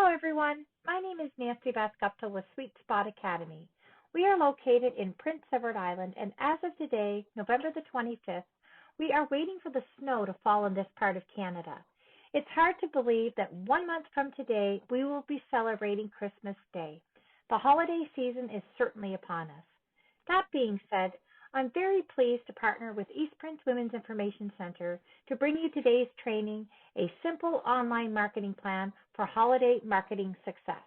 Hello, everyone. My name is Nancy Beth Gupta with Sweet Spot Academy. We are located in Prince Edward Island, and as of today, November the 25th, we are waiting for the snow to fall in this part of Canada. It's hard to believe that 1 month from today, we will be celebrating Christmas Day. The holiday season is certainly upon us. That being said, I'm very pleased to partner with East Prince Women's Information Center to bring you today's training, a simple online marketing plan for holiday marketing success.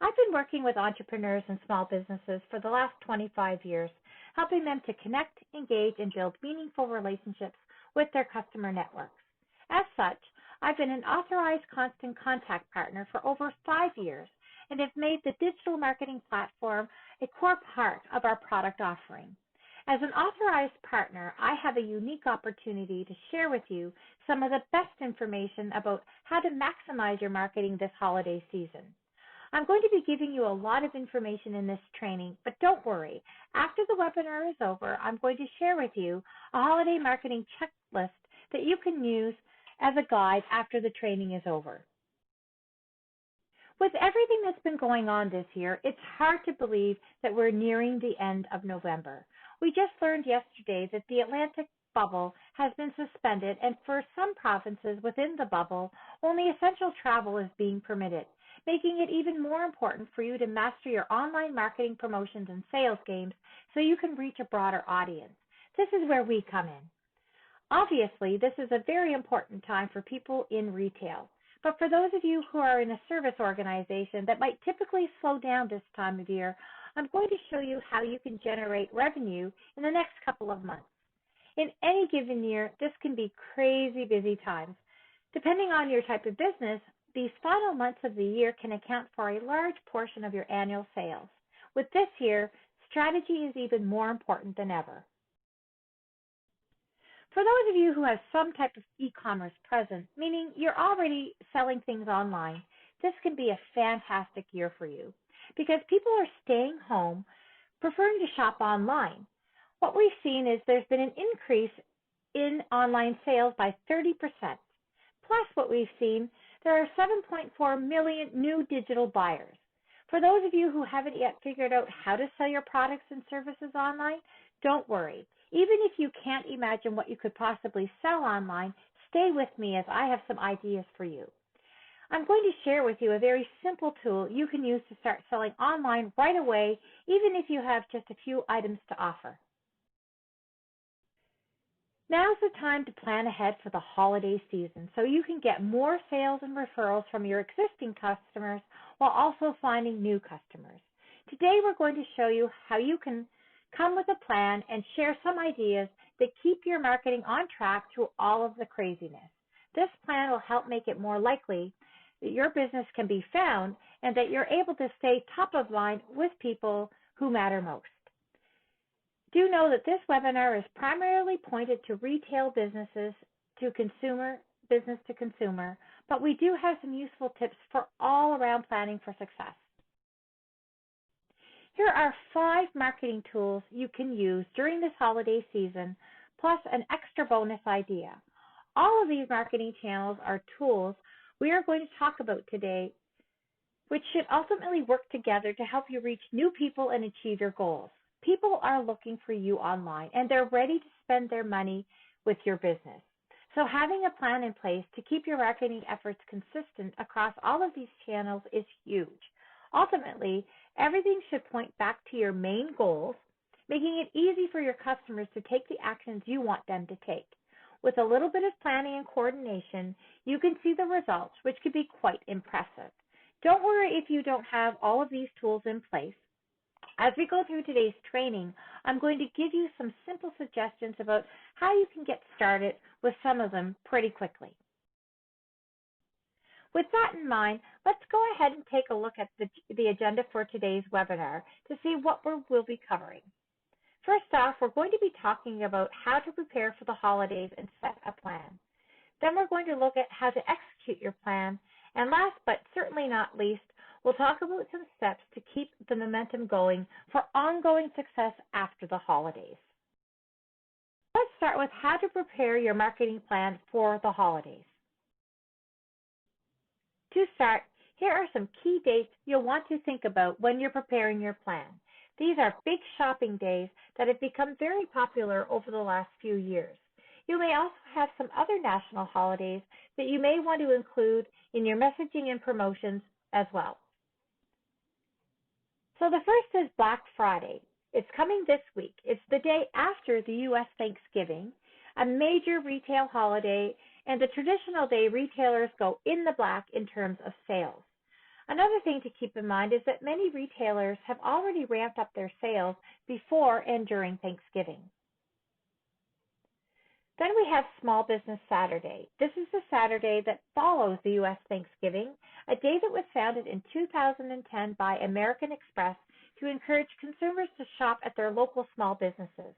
I've been working with entrepreneurs and small businesses for the last 25 years, helping them to connect, engage, and build meaningful relationships with their customer networks. As such, I've been an authorized constant contact partner for over 5 years and have made the digital marketing platform a core part of our product offering. As an authorized partner, I have a unique opportunity to share with you some of the best information about how to maximize your marketing this holiday season. I'm going to be giving you a lot of information in this training, but don't worry. After the webinar is over, I'm going to share with you a holiday marketing checklist that you can use as a guide after the training is over. With everything that's been going on this year, it's hard to believe that we're nearing the end of November. We just learned yesterday that the Atlantic bubble has been suspended, and for some provinces within the bubble, only essential travel is being permitted, making it even more important for you to master your online marketing promotions and sales games so you can reach a broader audience. This is where we come in. Obviously, this is a very important time for people in retail. But for those of you who are in a service organization that might typically slow down this time of year, I'm going to show you how you can generate revenue in the next couple of months. In any given year, this can be crazy busy times. Depending on your type of business, these final months of the year can account for a large portion of your annual sales. With this year, strategy is even more important than ever. For those of you who have some type of e-commerce presence, meaning you're already selling things online, this can be a fantastic year for you because people are staying home, preferring to shop online. What we've seen is there's been an increase in online sales by 30%. Plus what we've seen, there are 7.4 million new digital buyers. For those of you who haven't yet figured out how to sell your products and services online, don't worry. Even if you can't imagine what you could possibly sell online, stay with me as I have some ideas for you. I'm going to share with you a very simple tool you can use to start selling online right away, even if you have just a few items to offer. Now's the time to plan ahead for the holiday season so you can get more sales and referrals from your existing customers while also finding new customers. Today we're going to show you how you can come with a plan and share some ideas that keep your marketing on track through all of the craziness. This plan will help make it more likely that your business can be found and that you're able to stay top of mind with people who matter most. Do know that this webinar is primarily pointed to retail businesses, business to consumer, but we do have some useful tips for all around planning for success. Here are 5 marketing tools you can use during this holiday season, plus an extra bonus idea. All of these marketing channels are tools we are going to talk about today, which should ultimately work together to help you reach new people and achieve your goals. People are looking for you online, and they're ready to spend their money with your business. So having a plan in place to keep your marketing efforts consistent across all of these channels is huge. Ultimately, everything should point back to your main goals, making it easy for your customers to take the actions you want them to take. With a little bit of planning and coordination, you can see the results, which could be quite impressive. Don't worry if you don't have all of these tools in place. As we go through today's training, I'm going to give you some simple suggestions about how you can get started with some of them pretty quickly. With that in mind, let's go ahead and take a look at the agenda for today's webinar to see what we'll be covering. First off, we're going to be talking about how to prepare for the holidays and set a plan. Then we're going to look at how to execute your plan. And last but certainly not least, we'll talk about some steps to keep the momentum going for ongoing success after the holidays. Let's start with how to prepare your marketing plan for the holidays. To start, here are some key dates you'll want to think about when you're preparing your plan. These are big shopping days that have become very popular over the last few years. You may also have some other national holidays that you may want to include in your messaging and promotions as well. So the first is Black Friday. It's coming this week. It's the day after the U.S. Thanksgiving, a major retail holiday, and the traditional day retailers go in the black in terms of sales. Another thing to keep in mind is that many retailers have already ramped up their sales before and during Thanksgiving. Then we have Small Business Saturday. This is the Saturday that follows the U.S. Thanksgiving, a day that was founded in 2010 by American Express to encourage consumers to shop at their local small businesses.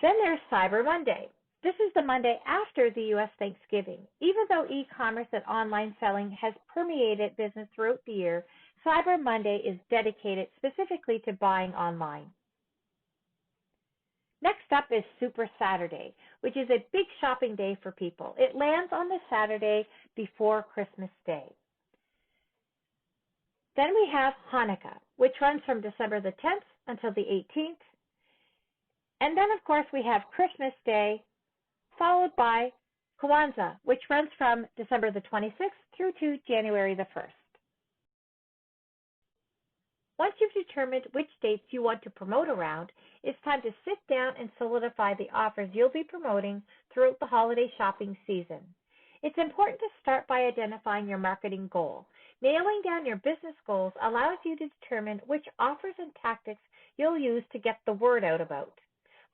Then there's Cyber Monday. This is the Monday after the U.S. Thanksgiving. Even though e-commerce and online selling has permeated business throughout the year, Cyber Monday is dedicated specifically to buying online. Next up is Super Saturday, which is a big shopping day for people. It lands on the Saturday before Christmas Day. Then we have Hanukkah, which runs from December the 10th until the 18th. And then, of course, we have Christmas Day, followed by Kwanzaa, which runs from December the 26th through to January the 1st. Once you've determined which dates you want to promote around, it's time to sit down and solidify the offers you'll be promoting throughout the holiday shopping season. It's important to start by identifying your marketing goal. Nailing down your business goals allows you to determine which offers and tactics you'll use to get the word out about.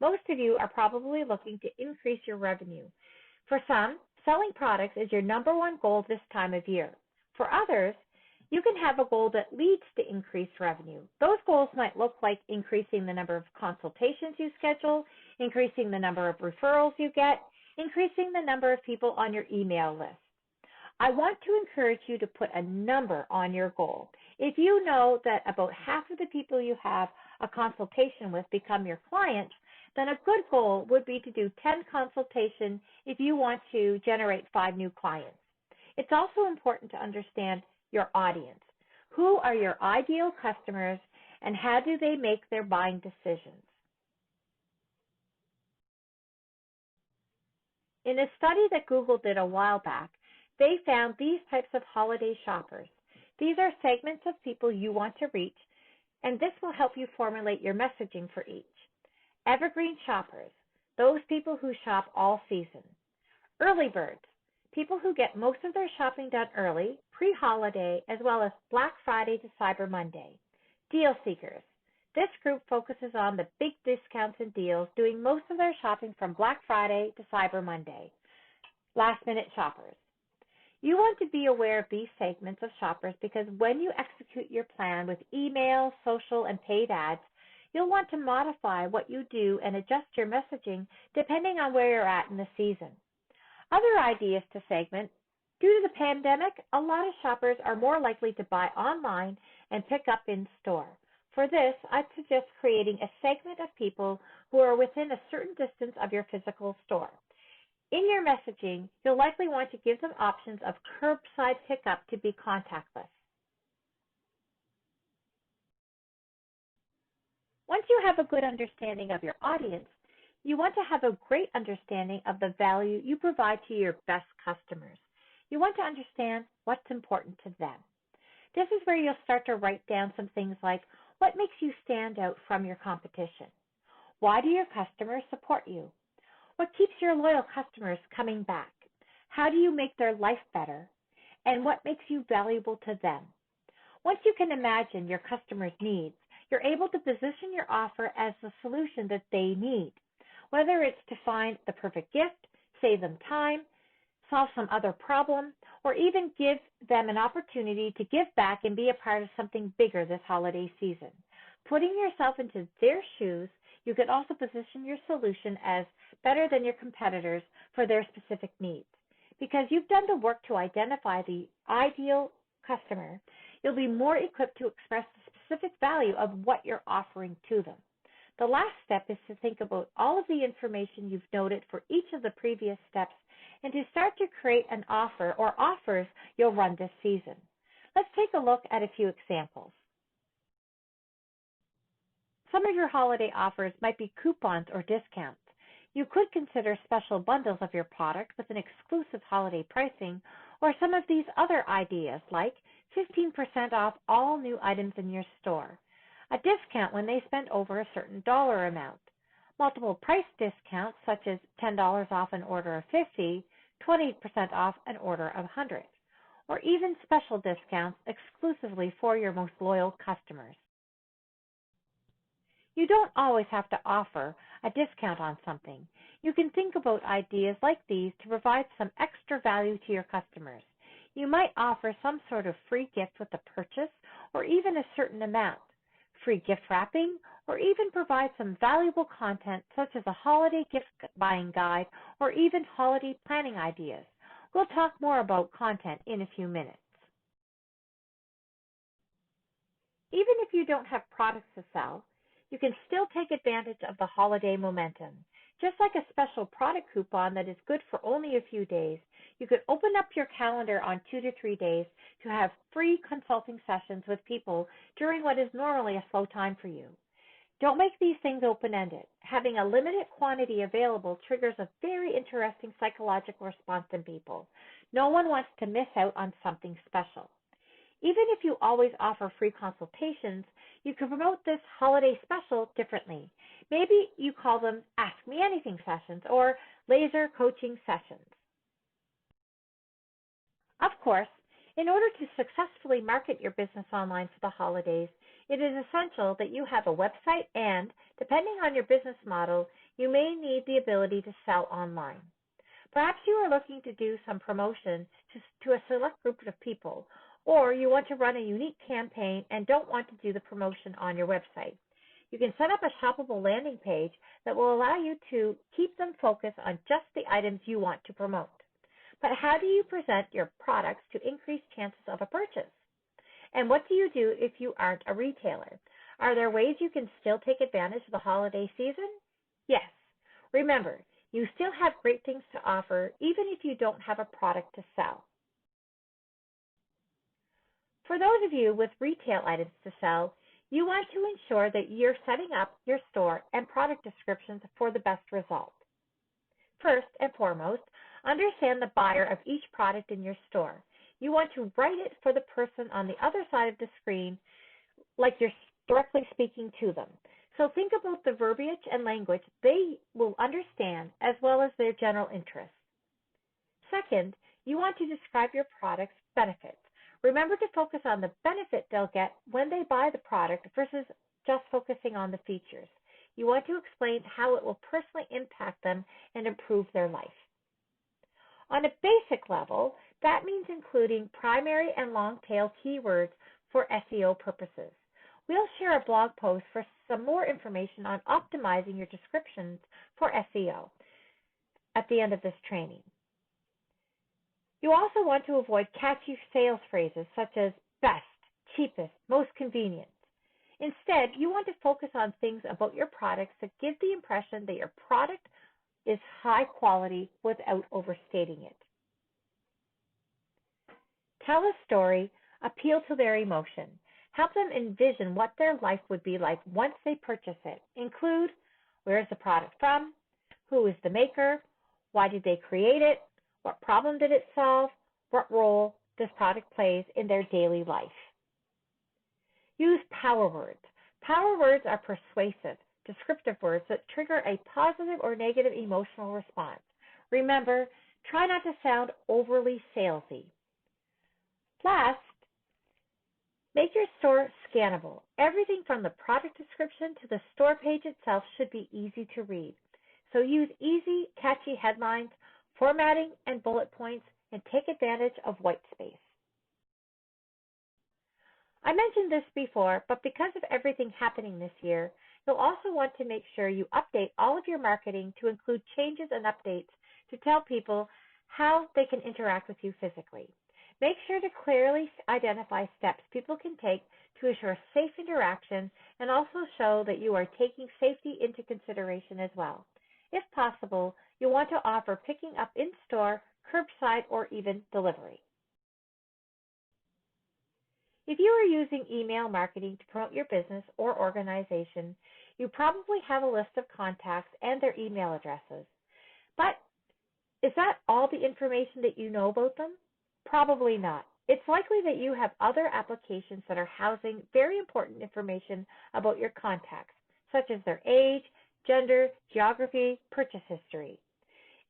Most of you are probably looking to increase your revenue. For some, selling products is your number one goal this time of year. For others, you can have a goal that leads to increased revenue. Those goals might look like increasing the number of consultations you schedule, increasing the number of referrals you get, increasing the number of people on your email list. I want to encourage you to put a number on your goal. If you know that about half of the people you have a consultation with become your clients, then a good goal would be to do 10 consultations if you want to generate 5 new clients. It's also important to understand your audience. Who are your ideal customers and how do they make their buying decisions? In a study that Google did a while back, they found these types of holiday shoppers. These are segments of people you want to reach, and this will help you formulate your messaging for each. Evergreen shoppers, those people who shop all season. Early birds, people who get most of their shopping done early, pre-holiday, as well as Black Friday to Cyber Monday. Deal seekers, this group focuses on the big discounts and deals, doing most of their shopping from Black Friday to Cyber Monday. Last-minute shoppers. You want to be aware of these segments of shoppers because when you execute your plan with email, social, and paid ads, you'll want to modify what you do and adjust your messaging depending on where you're at in the season. Other ideas to segment. Due to the pandemic, a lot of shoppers are more likely to buy online and pick up in store. For this, I'd suggest creating a segment of people who are within a certain distance of your physical store. In your messaging, you'll likely want to give them options of curbside pickup to be contactless. Once you have a good understanding of your audience, you want to have a great understanding of the value you provide to your best customers. You want to understand what's important to them. This is where you'll start to write down some things like, what makes you stand out from your competition? Why do your customers support you? What keeps your loyal customers coming back? How do you make their life better? And what makes you valuable to them? Once you can imagine your customers' needs, you're able to position your offer as the solution that they need, whether it's to find the perfect gift, save them time, solve some other problem, or even give them an opportunity to give back and be a part of something bigger this holiday season. Putting yourself into their shoes, you can also position your solution as better than your competitors for their specific needs. Because you've done the work to identify the ideal customer, you'll be more equipped to express the specific value of what you're offering to them. The last step is to think about all of the information you've noted for each of the previous steps and to start to create an offer or offers you'll run this season. Let's take a look at a few examples. Some of your holiday offers might be coupons or discounts. You could consider special bundles of your product with an exclusive holiday pricing, or some of these other ideas like 15% off all new items in your store, a discount when they spend over a certain dollar amount, multiple price discounts such as $10 off an order of 50, 20% off an order of 100, or even special discounts exclusively for your most loyal customers. You don't always have to offer a discount on something. You can think about ideas like these to provide some extra value to your customers. You might offer some sort of free gift with the purchase, or even a certain amount, free gift wrapping, or even provide some valuable content such as a holiday gift buying guide or even holiday planning ideas. We'll talk more about content in a few minutes. Even if you don't have products to sell, you can still take advantage of the holiday momentum. Just like a special product coupon that is good for only a few days, you could open up your calendar on 2 to 3 days to have free consulting sessions with people during what is normally a slow time for you. Don't make these things open-ended. Having a limited quantity available triggers a very interesting psychological response in people. No one wants to miss out on something special. Even if you always offer free consultations, you can promote this holiday special differently. Maybe you call them Ask Me Anything sessions or laser coaching sessions. Of course, in order to successfully market your business online for the holidays, it is essential that you have a website and, depending on your business model, you may need the ability to sell online. Perhaps you are looking to do some promotion to a select group of people, or you want to run a unique campaign and don't want to do the promotion on your website. You can set up a shoppable landing page that will allow you to keep them focused on just the items you want to promote. But how do you present your products to increase chances of a purchase? And what do you do if you aren't a retailer? Are there ways you can still take advantage of the holiday season? Yes. Remember, you still have great things to offer even if you don't have a product to sell. For those of you with retail items to sell, you want to ensure that you're setting up your store and product descriptions for the best result. First and foremost, understand the buyer of each product in your store. You want to write it for the person on the other side of the screen like you're directly speaking to them. So think about the verbiage and language they will understand as well as their general interests. Second, you want to describe your product's benefits. Remember to focus on the benefit they'll get when they buy the product versus just focusing on the features. You want to explain how it will personally impact them and improve their life. On a basic level, that means including primary and long-tail keywords for SEO purposes. We'll share a blog post for some more information on optimizing your descriptions for SEO at the end of this training. You also want to avoid catchy sales phrases such as best, cheapest, most convenient. Instead, you want to focus on things about your products that give the impression that your product is high quality without overstating it. Tell a story, appeal to their emotion. Help them envision what their life would be like once they purchase it. Include where is the product from, who is the maker, why did they create it, what problem did it solve, what role this product plays in their daily life. Use power words. Power words are persuasive, descriptive words that trigger a positive or negative emotional response. Remember, try not to sound overly salesy. Last, make your store scannable. Everything from the product description to the store page itself should be easy to read. So use easy, catchy headlines, formatting, and bullet points, and take advantage of white space. I mentioned this before, but because of everything happening this year, you'll also want to make sure you update all of your marketing to include changes and updates to tell people how they can interact with you physically. Make sure to clearly identify steps people can take to ensure safe interaction and also show that you are taking safety into consideration as well. If possible, you'll want to offer picking up in-store, curbside, or even delivery. If you are using email marketing to promote your business or organization, you probably have a list of contacts and their email addresses. But is that all the information that you know about them? Probably not. It's likely that you have other applications that are housing very important information about your contacts, such as their age, gender, geography, purchase history.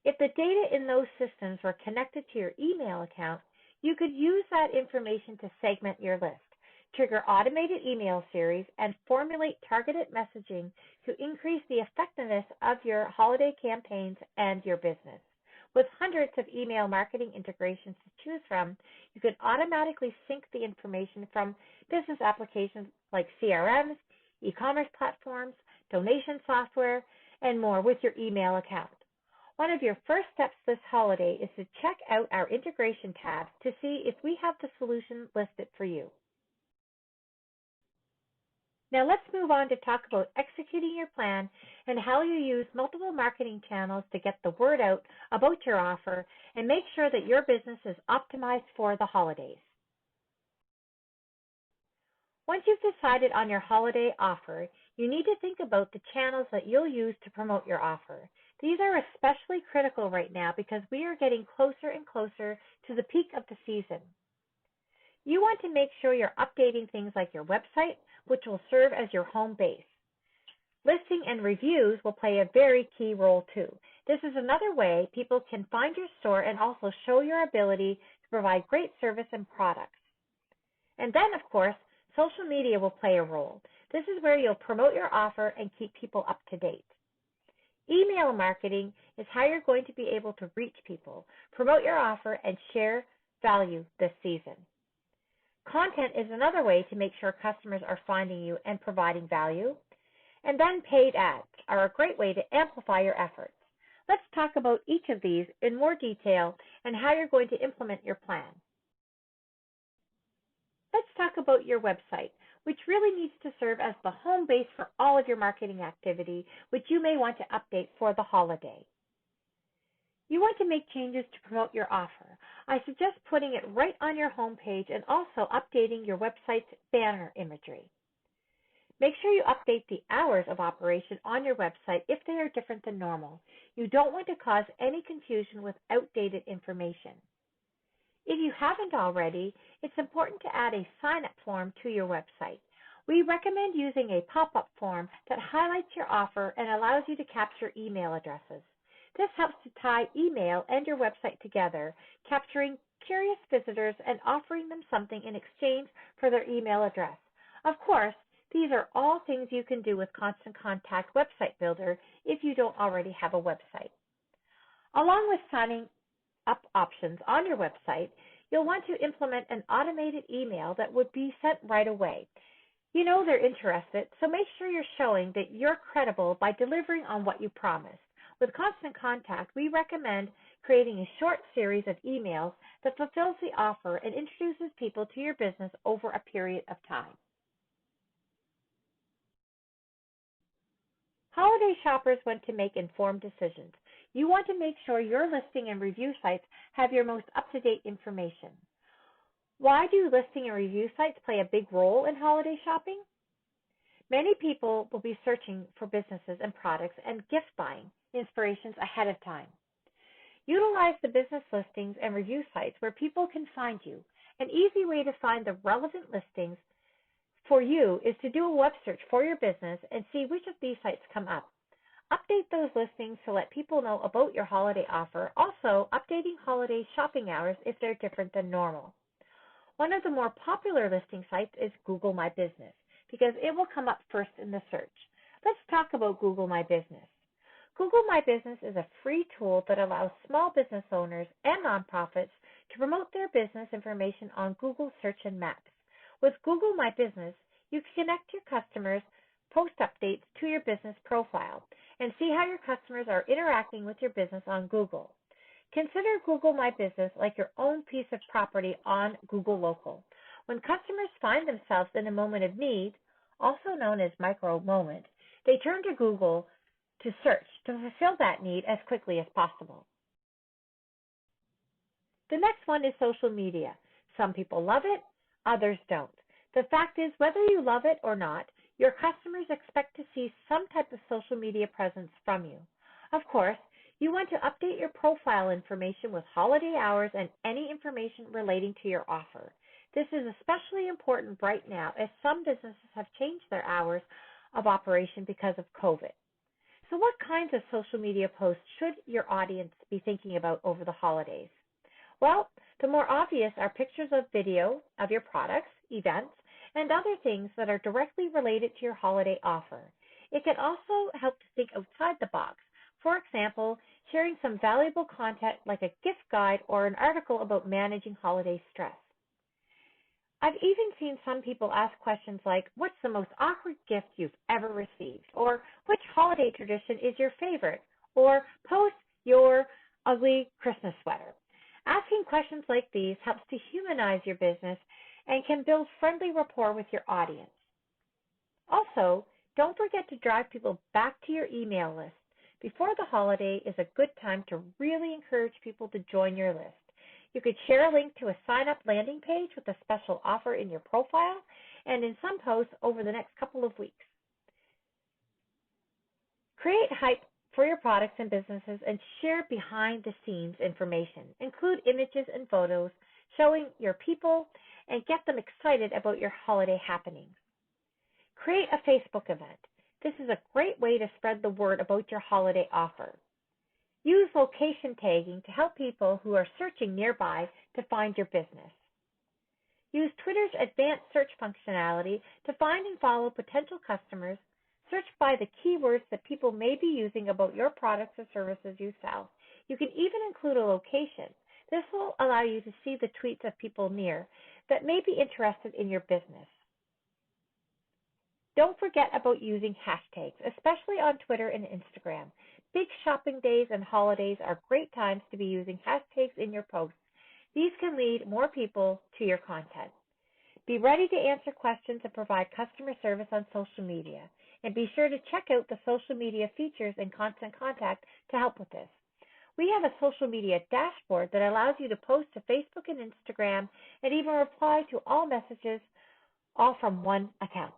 If the data in those systems were connected to your email account, you could use that information to segment your list, trigger automated email series, and formulate targeted messaging to increase the effectiveness of your holiday campaigns and your business. With hundreds of email marketing integrations to choose from, you can automatically sync the information from business applications like CRMs, e-commerce platforms, donation software, and more with your email account. One of your first steps this holiday is to check out our integration tab to see if we have the solution listed for you. Now let's move on to talk about executing your plan and how you use multiple marketing channels to get the word out about your offer and make sure that your business is optimized for the holidays. Once you've decided on your holiday offer, you need to think about the channels that you'll use to promote your offer. These are especially critical right now because we are getting closer and closer to the peak of the season. You want to make sure you're updating things like your website, which will serve as your home base. Listing and reviews will play a very key role too. This is another way people can find your store and also show your ability to provide great service and products. And then, of course, social media will play a role. This is where you'll promote your offer and keep people up to date. Email marketing is how you're going to be able to reach people, promote your offer, and share value this season. Content is another way to make sure customers are finding you and providing value. And then paid ads are a great way to amplify your efforts. Let's talk about each of these in more detail and how you're going to implement your plan. Let's talk about your website, which really needs to serve as the home base for all of your marketing activity, which you may want to update for the holiday. You want to make changes to promote your offer. I suggest putting it right on your home page and also updating your website's banner imagery. Make sure you update the hours of operation on your website if they are different than normal. You don't want to cause any confusion with outdated information. If you haven't already, it's important to add a sign-up form to your website. We recommend using a pop-up form that highlights your offer and allows you to capture email addresses. This helps to tie email and your website together, capturing curious visitors and offering them something in exchange for their email address. Of course, these are all things you can do with Constant Contact Website Builder if you don't already have a website. Along with signing up options on your website, you'll want to implement an automated email that would be sent right away. You know they're interested, so make sure you're showing that you're credible by delivering on what you promised. With Constant Contact, we recommend creating a short series of emails that fulfills the offer and introduces people to your business over a period of time. Holiday shoppers want to make informed decisions. You want to make sure your listing and review sites have your most up-to-date information. Why do listing and review sites play a big role in holiday shopping? Many people will be searching for businesses and products and gift buying inspirations ahead of time. Utilize the business listings and review sites where people can find you. An easy way to find the relevant listings for you is to do a web search for your business and see which of these sites come up. Update those listings to let people know about your holiday offer. Also, updating holiday shopping hours if they're different than normal. One of the more popular listing sites is Google My Business because it will come up first in the search. Let's talk about Google My Business. Google My Business is a free tool that allows small business owners and nonprofits to promote their business information on Google Search and Maps. With Google My Business, you can connect your customers' post updates to your business profile and see how your customers are interacting with your business on Google. Consider Google My Business like your own piece of property on Google Local. When customers find themselves in a moment of need, also known as micro moment, they turn to Google to search to fulfill that need as quickly as possible. The next one is social media. Some people love it, others don't. The fact is, whether you love it or not, your customers expect to see some type of social media presence from you. Of course, you want to update your profile information with holiday hours and any information relating to your offer. This is especially important right now as some businesses have changed their hours of operation because of COVID. So what kinds of social media posts should your audience be thinking about over the holidays? Well, the more obvious are pictures of video of your products, events, and other things that are directly related to your holiday offer. It can also help to think outside the box. For example, sharing some valuable content like a gift guide or an article about managing holiday stress. I've even seen some people ask questions like, what's the most awkward gift you've ever received? Or which holiday tradition is your favorite? Or post your ugly Christmas sweater. Asking questions like these helps to humanize your business and can build friendly rapport with your audience. Also, don't forget to drive people back to your email list. Before the holiday is a good time to really encourage people to join your list. You could share a link to a sign-up landing page with a special offer in your profile and in some posts over the next couple of weeks. Create hype for your products and businesses and share behind-the-scenes information. Include images and photos showing your people and get them excited about your holiday happenings. Create a Facebook event. This is a great way to spread the word about your holiday offer. Use location tagging to help people who are searching nearby to find your business. Use Twitter's advanced search functionality to find and follow potential customers. Search by the keywords that people may be using about your products or services you sell. You can even include a location. This will allow you to see the tweets of people near that may be interested in your business. Don't forget about using hashtags, especially on Twitter and Instagram. Big shopping days and holidays are great times to be using hashtags in your posts. These can lead more people to your content. Be ready to answer questions and provide customer service on social media. And be sure to check out the social media features in Constant Contact to help with this. We have a social media dashboard that allows you to post to Facebook and Instagram and even reply to all messages, all from one account.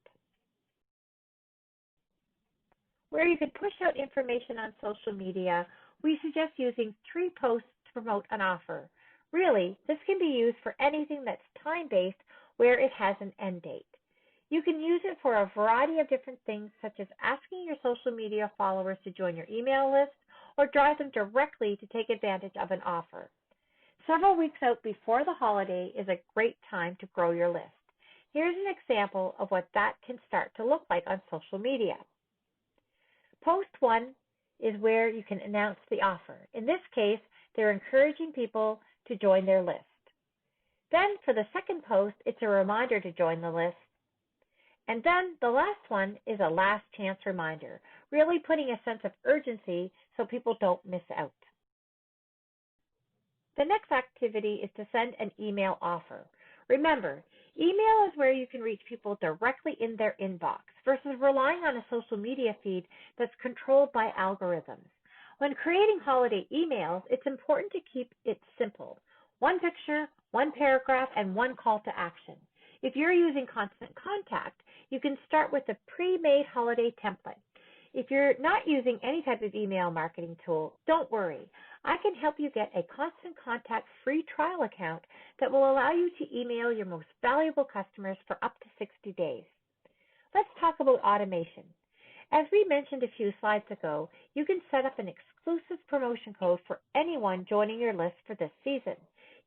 Where you can push out information on social media, we suggest using 3 posts to promote an offer. Really, this can be used for anything that's time-based where it has an end date. You can use it for a variety of different things, such as asking your social media followers to join your email list or drive them directly to take advantage of an offer. Several weeks out before the holiday is a great time to grow your list. Here's an example of what that can start to look like on social media. Post 1 is where you can announce the offer. In this case, they're encouraging people to join their list. Then for the second post, it's a reminder to join the list. And then the last one is a last chance reminder, really putting a sense of urgency so people don't miss out. The next activity is to send an email offer. Remember, email is where you can reach people directly in their inbox versus relying on a social media feed that's controlled by algorithms. When creating holiday emails, it's important to keep it simple. One picture, one paragraph, and one call to action. If you're using Constant Contact, you can start with a pre-made holiday template. If you're not using any type of email marketing tool, don't worry. I can help you get a Constant Contact free trial account that will allow you to email your most valuable customers for up to 60 days. Let's talk about automation. As we mentioned a few slides ago, you can set up an exclusive promotion code for anyone joining your list for this season.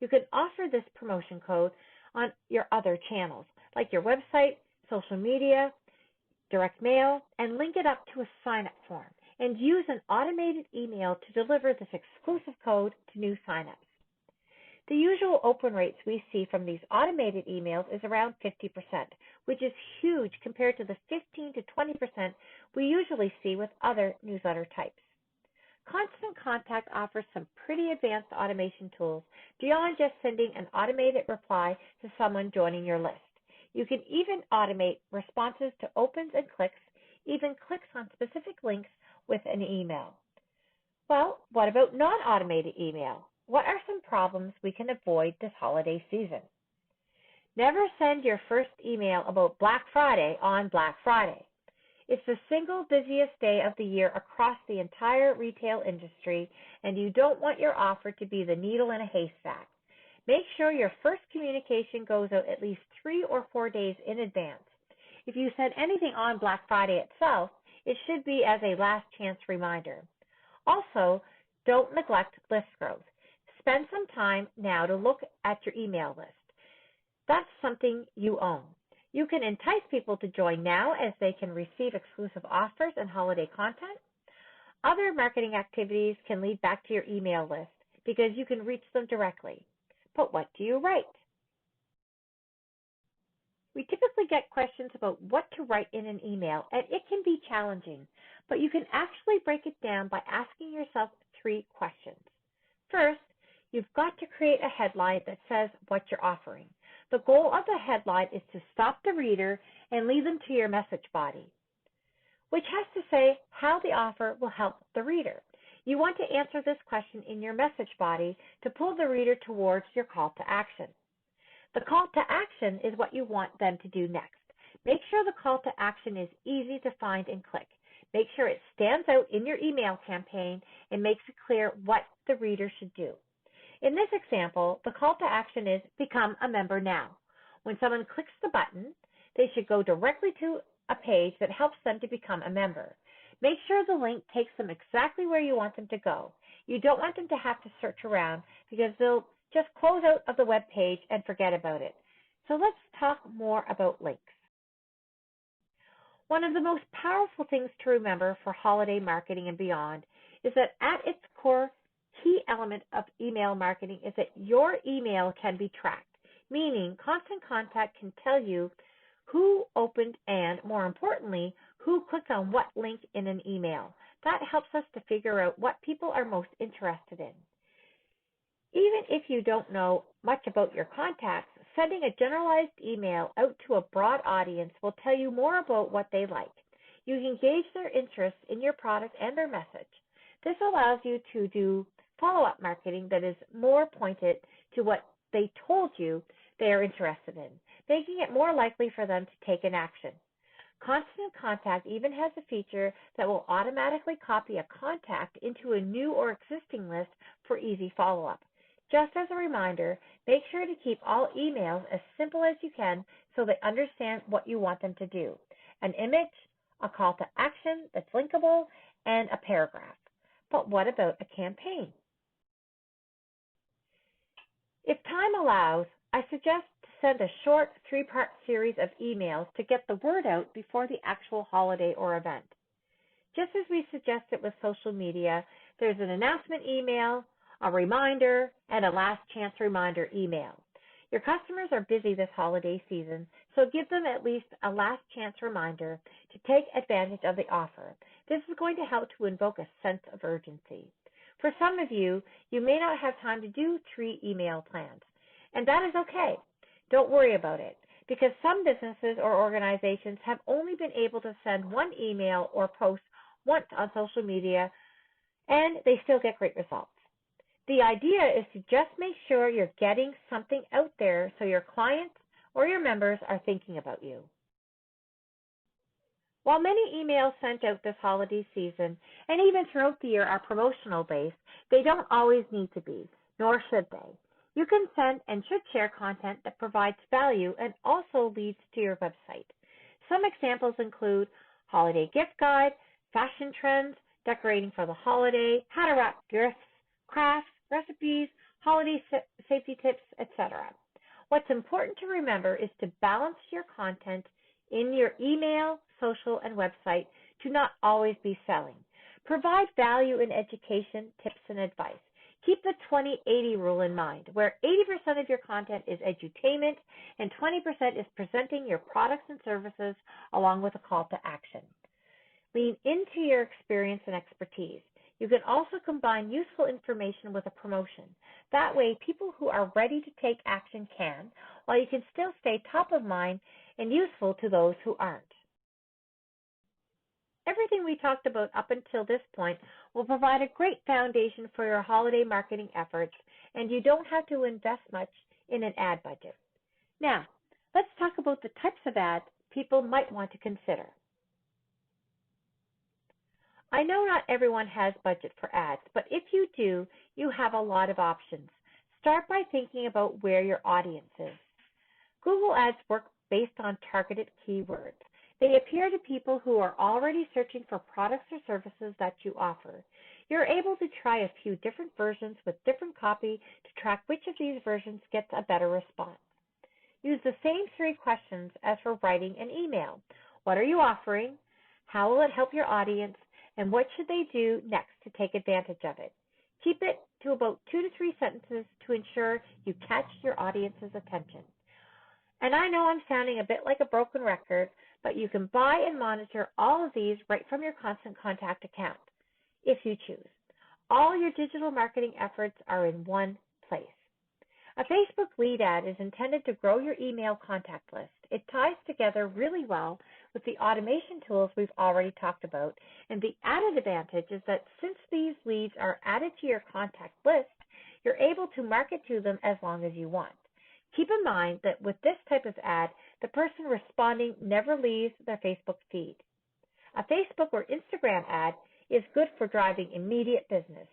You can offer this promotion code on your other channels, like your website, social media, direct mail, and link it up to a sign-up form, and use an automated email to deliver this exclusive code to new sign-ups. The usual open rates we see from these automated emails is around 50%, which is huge compared to the 15 to 20% we usually see with other newsletter types. Constant Contact offers some pretty advanced automation tools beyond just sending an automated reply to someone joining your list. You can even automate responses to opens and clicks, even clicks on specific links with an email. Well, what about non-automated email? what are some problems we can avoid this holiday season? Never send your first email about Black Friday on Black Friday. It's the single busiest day of the year across the entire retail industry, and you don't want your offer to be the needle in a haystack. Make sure your first communication goes out at least 3 or 4 days in advance. If you send anything on Black Friday itself, it should be as a last chance reminder. Also, don't neglect list growth. Spend some time now to look at your email list. That's something you own. You can entice people to join now as they can receive exclusive offers and holiday content. Other marketing activities can lead back to your email list because you can reach them directly. But what do you write? We typically get questions about what to write in an email, and it can be challenging, but you can actually break it down by asking yourself 3 questions. First, you've got to create a headline that says what you're offering. The goal of the headline is to stop the reader and lead them to your message body, which has to say how the offer will help the reader. You want to answer this question in your message body to pull the reader towards your call to action. The call to action is what you want them to do next. Make sure the call to action is easy to find and click. Make sure it stands out in your email campaign and makes it clear what the reader should do. In this example, the call to action is become a member now. When someone clicks the button, they should go directly to a page that helps them to become a member. Make sure the link takes them exactly where you want them to go. You don't want them to have to search around because they'll just close out of the web page and forget about it. So let's talk more about links. One of the most powerful things to remember for holiday marketing and beyond is that at its core, key element of email marketing is that your email can be tracked, meaning Constant Contact can tell you who opened and, more importantly, who clicked on what link in an email. That helps us to figure out what people are most interested in. Even if you don't know much about your contacts, sending a generalized email out to a broad audience will tell you more about what they like. You can gauge their interest in your product and their message. This allows you to do follow-up marketing that is more pointed to what they told you they are interested in, making it more likely for them to take an action. Constant Contact even has a feature that will automatically copy a contact into a new or existing list for easy follow-up. Just as a reminder, make sure to keep all emails as simple as you can so they understand what you want them to do. An image, a call to action that's linkable, and a paragraph. But what about a campaign? If time allows, I suggest to send a short 3-part series of emails to get the word out before the actual holiday or event. Just as we suggested with social media, there's an announcement email, a reminder, and a last chance reminder email. Your customers are busy this holiday season, so give them at least a last chance reminder to take advantage of the offer. This is going to help to invoke a sense of urgency. For some of you, you may not have time to do 3 email plans, and that is okay. Don't worry about it, because some businesses or organizations have only been able to send 1 email or post once on social media, and they still get great results. The idea is to just make sure you're getting something out there so your clients or your members are thinking about you. While many emails sent out this holiday season and even throughout the year are promotional based, they don't always need to be, nor should they. You can send and should share content that provides value and also leads to your website. Some examples include holiday gift guide, fashion trends, decorating for the holiday, how to wrap gifts, crafts, recipes, holiday safety tips, etc. What's important to remember is to balance your content in your email, social, and website to not always be selling. Provide value in education, tips, and advice. Keep the 20-80 rule in mind, where 80% of your content is edutainment and 20% is presenting your products and services along with a call to action. Lean into your experience and expertise. You can also combine useful information with a promotion. That way, people who are ready to take action can, while you can still stay top of mind and useful to those who aren't. everything we talked about up until this point will provide a great foundation for your holiday marketing efforts, and you don't have to invest much in an ad budget. Now, let's talk about the types of ads people might want to consider. I know not everyone has budget for ads, but if you do, you have a lot of options. Start by thinking about where your audience is. Google Ads work based on targeted keywords. They appear to people who are already searching for products or services that you offer. You're able to try a few different versions with different copy to track which of these versions gets a better response. Use the same 3 questions as for writing an email. What are you offering? How will it help your audience? And what should they do next to take advantage of it? Keep it to about 2 to 3 sentences to ensure you catch your audience's attention. And I know I'm sounding a bit like a broken record, but you can buy and monitor all of these right from your Constant Contact account, if you choose. All your digital marketing efforts are in one place. A Facebook lead ad is intended to grow your email contact list. It ties together really well with the automation tools we've already talked about, and the added advantage is that since these leads are added to your contact list, you're able to market to them as long as you want. Keep in mind that with this type of ad, the person responding never leaves their Facebook feed. A Facebook or Instagram ad is good for driving immediate business.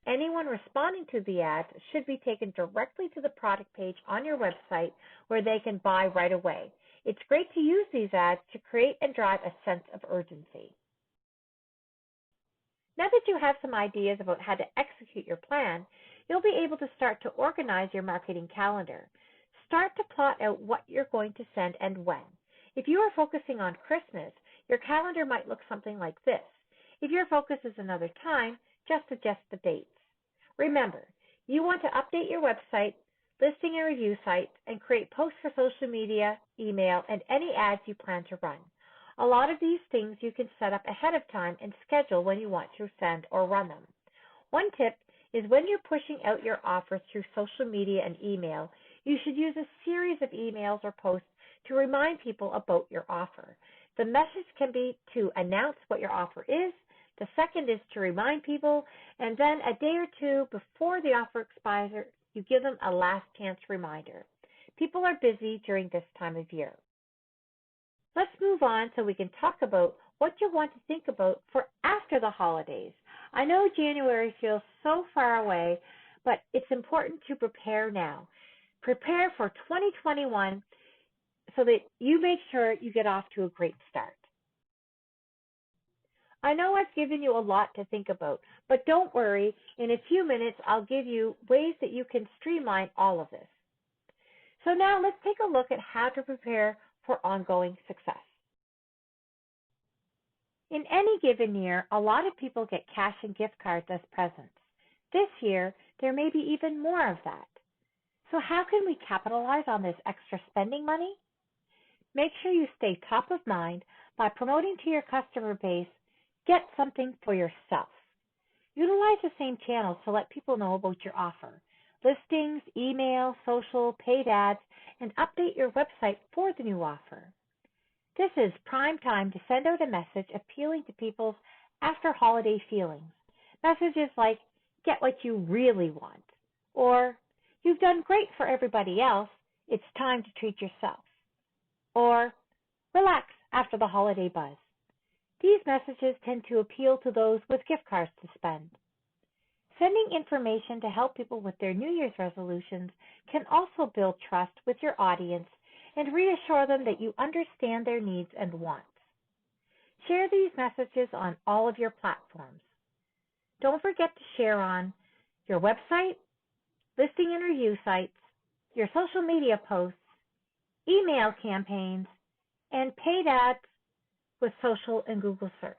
Anyone responding to the ads should be taken directly to the product page on your website where they can buy right away. It's great to use these ads to create and drive a sense of urgency. Now that you have some ideas about how to execute your plan, you'll be able to start to organize your marketing calendar. Start to plot out what you're going to send and when. If you are focusing on Christmas, your calendar might look something like this. If your focus is another time, just adjust the dates. Remember, you want to update your website, listing and review sites, and create posts for social media, email, and any ads you plan to run. A lot of these things you can set up ahead of time and schedule when you want to send or run them. One tip is when you're pushing out your offer through social media and email, you should use a series of emails or posts to remind people about your offer. The message can be to announce what your offer is. The second is to remind people, and then a day or 2 before the offer expires, you give them a last chance reminder. People are busy during this time of year. Let's move on so we can talk about what you'll want to think about for after the holidays. I know January feels so far away, but it's important to prepare now. Prepare for 2021 so that you make sure you get off to a great start. I know I've given you a lot to think about, but don't worry, in a few minutes I'll give you ways that you can streamline all of this. So now let's take a look at how to prepare for ongoing success. In any given year, a lot of people get cash and gift cards as presents. This year, there may be even more of that. So how can we capitalize on this extra spending money? Make sure you stay top of mind by promoting to your customer base. Get something for yourself. Utilize the same channels to let people know about your offer. Listings, email, social, paid ads, and update your website for the new offer. This is prime time to send out a message appealing to people's after holiday feelings. Messages like, get what you really want, or you've done great for everybody else, it's time to treat yourself, or relax after the holiday buzz. These messages tend to appeal to those with gift cards to spend. Sending information to help people with their New Year's resolutions can also build trust with your audience and reassure them that you understand their needs and wants. Share these messages on all of your platforms. Don't forget to share on your website, listing and review sites, your social media posts, email campaigns, and paid ads with social and Google search.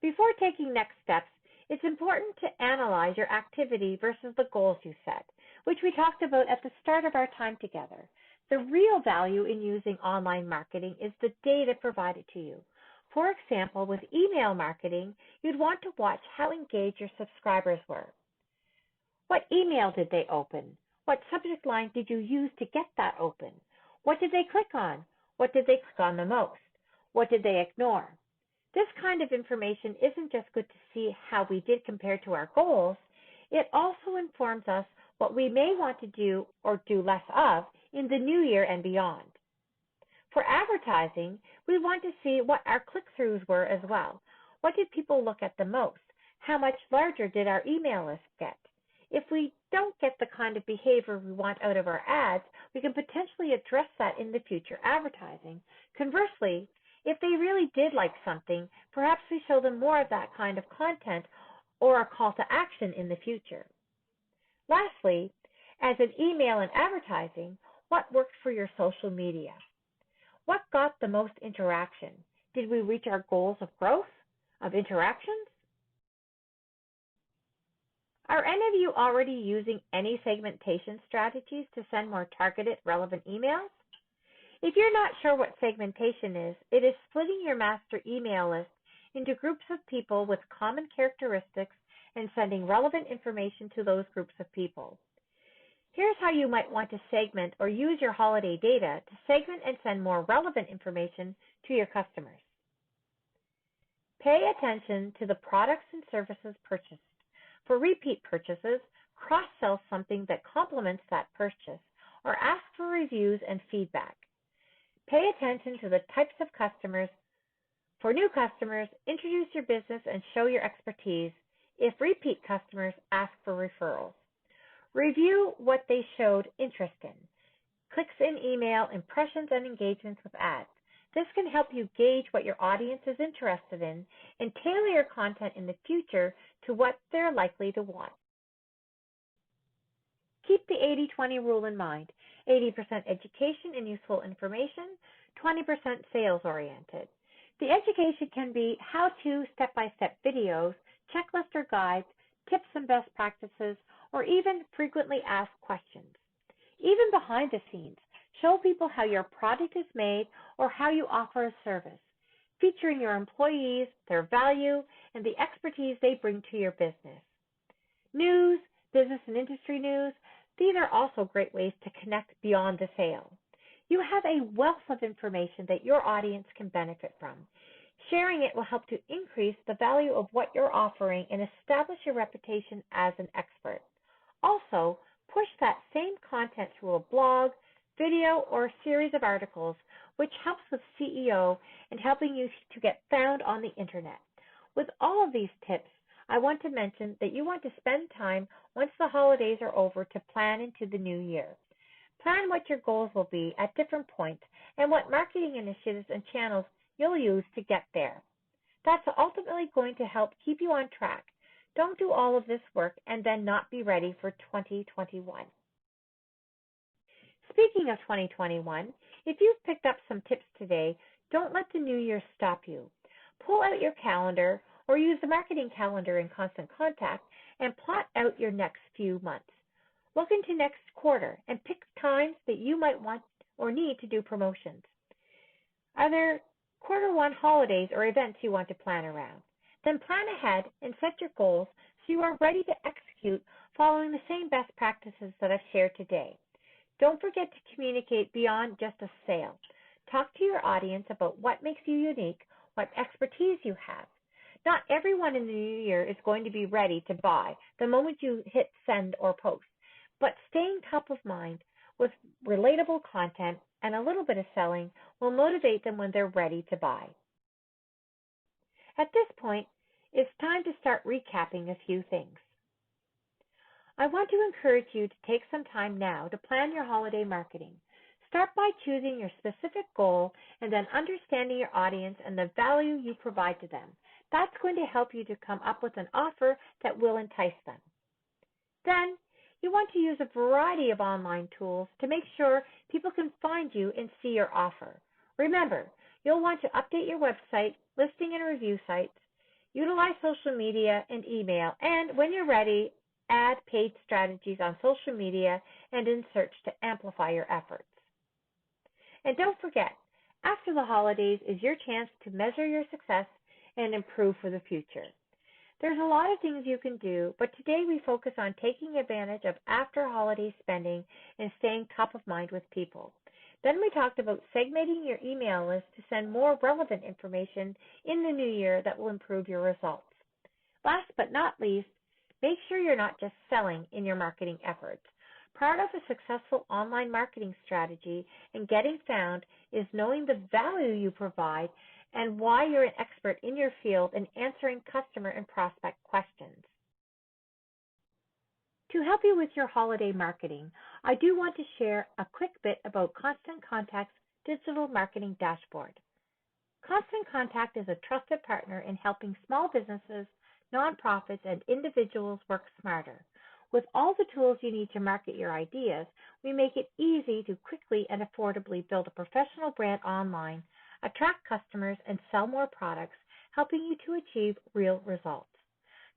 Before taking next steps, it's important to analyze your activity versus the goals you set, which we talked about at the start of our time together. The real value in using online marketing is the data provided to you. For example, with email marketing, you'd want to watch how engaged your subscribers were. What email did they open? What subject line did you use to get that open? What did they click on? What did they click on the most? What did they ignore? This kind of information isn't just good to see how we did compared to our goals, it also informs us what we may want to do or do less of in the new year and beyond. For advertising, we want to see what our click-throughs were as well. What did people look at the most? How much larger did our email list get? If we don't get the kind of behavior we want out of our ads, we can potentially address that in the future advertising. Conversely, if they really did like something, perhaps we show them more of that kind of content or a call to action in the future. Lastly, as in email and advertising, what worked for your social media? What got the most interaction? Did we reach our goals of growth, of interactions? Are any of you already using any segmentation strategies to send more targeted, relevant emails? If you're not sure what segmentation is, it is splitting your master email list into groups of people with common characteristics and sending relevant information to those groups of people. Here's how you might want to segment or use your holiday data to segment and send more relevant information to your customers. Pay attention to the products and services purchased. For repeat purchases, cross-sell something that complements that purchase or ask for reviews and feedback. Pay attention to the types of customers. For new customers, introduce your business and show your expertise. If repeat customers, ask for referrals. Review what they showed interest in. Clicks in email, impressions, and engagements with ads. This can help you gauge what your audience is interested in and tailor your content in the future to what they're likely to want. Keep the 80-20 rule in mind. 80% education and useful information, 20% sales-oriented. The education can be how-to step-by-step videos, checklist or guides, tips and best practices, or even frequently asked questions. Even behind the scenes, show people how your product is made or how you offer a service, featuring your employees, their value, and the expertise they bring to your business. News, business and industry news, these are also great ways to connect beyond the sale. You have a wealth of information that your audience can benefit from. Sharing it will help to increase the value of what you're offering and establish your reputation as an expert. Also, push that same content through a blog, video, or a series of articles, which helps with SEO and helping you to get found on the internet. With all of these tips, I want to mention that you want to spend time once the holidays are over to plan into the new year. Plan what your goals will be at different points and what marketing initiatives and channels you'll use to get there. That's ultimately going to help keep you on track. Don't do all of this work and then not be ready for 2021. Speaking of 2021, if you've picked up some tips today, don't let the new year stop you. Pull out your calendar or use the marketing calendar in Constant Contact and plot out your next few months. Look into next quarter and pick times that you might want or need to do promotions. Are there Q1 holidays or events you want to plan around? Then plan ahead and set your goals so you are ready to execute following the same best practices that I've shared today. Don't forget to communicate beyond just a sale. Talk to your audience about what makes you unique, what expertise you have. Not everyone in the new year is going to be ready to buy the moment you hit send or post, but staying top of mind with relatable content and a little bit of selling will motivate them when they're ready to buy. At this point, it's time to start recapping a few things. I want to encourage you to take some time now to plan your holiday marketing. Start by choosing your specific goal and then understanding your audience and the value you provide to them. That's going to help you to come up with an offer that will entice them. Then, you want to use a variety of online tools to make sure people can find you and see your offer. Remember, you'll want to update your website, listing and review sites, utilize social media and email, and when you're ready, add paid strategies on social media and in search to amplify your efforts. And don't forget, after the holidays is your chance to measure your success and improve for the future. There's a lot of things you can do, but today we focus on taking advantage of after-holiday spending and staying top of mind with people. Then we talked about segmenting your email list to send more relevant information in the new year that will improve your results. Last but not least, make sure you're not just selling in your marketing efforts. Part of a successful online marketing strategy and getting found is knowing the value you provide and why you're an expert in your field and answering customer and prospect questions. To help you with your holiday marketing, I do want to share a quick bit about Constant Contact's digital marketing dashboard. Constant Contact is a trusted partner in helping small businesses, nonprofits, and individuals work smarter. With all the tools you need to market your ideas, we make it easy to quickly and affordably build a professional brand online, attract customers, and sell more products, helping you to achieve real results.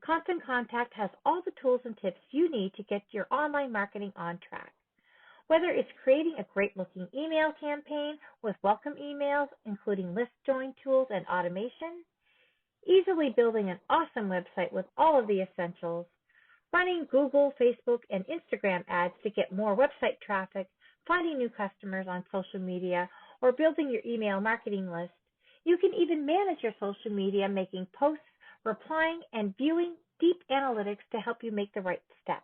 Constant Contact has all the tools and tips you need to get your online marketing on track. Whether it's creating a great-looking email campaign with welcome emails, including list join tools and automation, easily building an awesome website with all of the essentials, running Google, Facebook, and Instagram ads to get more website traffic, finding new customers on social media, or building your email marketing list, you can even manage your social media, making posts, replying, and viewing deep analytics to help you make the right step.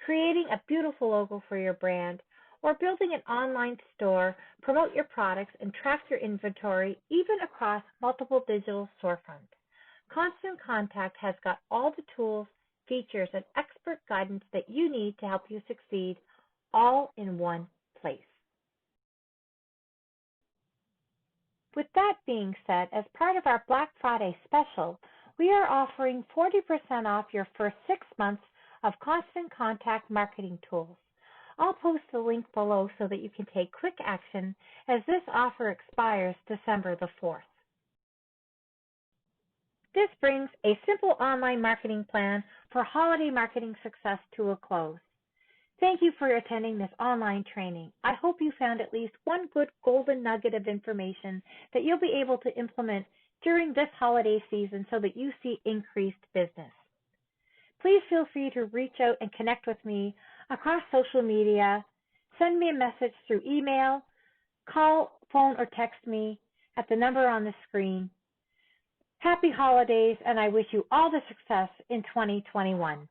Creating a beautiful logo for your brand, or building an online store, promote your products, and track your inventory, even across multiple digital storefronts. Constant Contact has got all the tools, features, and expert guidance that you need to help you succeed, all in one place. With that being said, as part of our Black Friday special, we are offering 40% off your first 6 months of Constant Contact marketing tools. I'll post the link below so that you can take quick action, as this offer expires December the 4th. This brings a simple online marketing plan for holiday marketing success to a close. Thank you for attending this online training. I hope you found at least one good golden nugget of information that you'll be able to implement during this holiday season so that you see increased business. Please feel free to reach out and connect with me across social media. Send me a message through email, call, phone, or text me at the number on the screen. Happy holidays, and I wish you all the success in 2021.